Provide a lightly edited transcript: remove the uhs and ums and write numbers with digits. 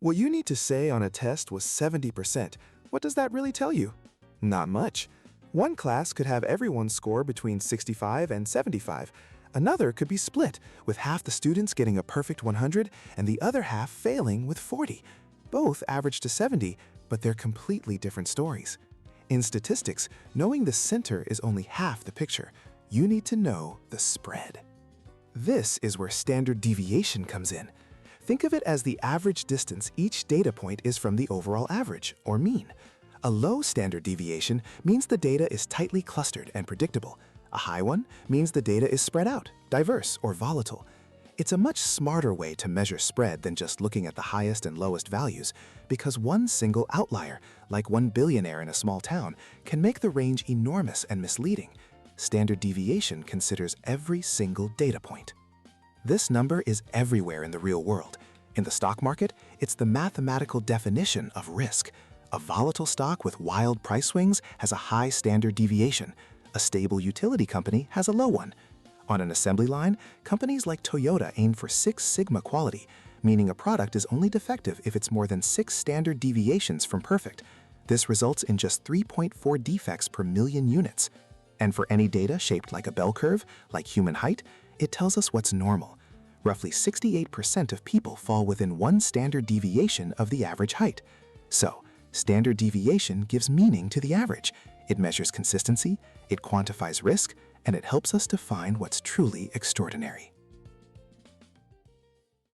What you need to say on a test was 70%. What does that really tell you? Not much. One class could have everyone score between 65 and 75. Another could be split, with half the students getting a perfect 100 and the other half failing with 40. Both average to 70, but they're completely different stories. In statistics, knowing the center is only half the picture. You need to know the spread. This is where standard deviation comes in. Think of it as the average distance each data point is from the overall average, or mean. A low standard deviation means the data is tightly clustered and predictable. A high one means the data is spread out, diverse, or volatile. It's a much smarter way to measure spread than just looking at the highest and lowest values, because one single outlier, like one billionaire in a small town, can make the range enormous and misleading. Standard deviation considers every single data point. This number is everywhere in the real world. In the stock market, it's the mathematical definition of risk. A volatile stock with wild price swings has a high standard deviation. A stable utility company has a low one. On an assembly line, companies like Toyota aim for 6 sigma quality, meaning a product is only defective if it's more than 6 standard deviations from perfect. This results in just 3.4 defects per million units. And for any data shaped like a bell curve, like human height, it tells us what's normal. Roughly 68% of people fall within 1 standard deviation of the average height. So, standard deviation gives meaning to the average. It measures consistency, it quantifies risk, and it helps us define what's truly extraordinary.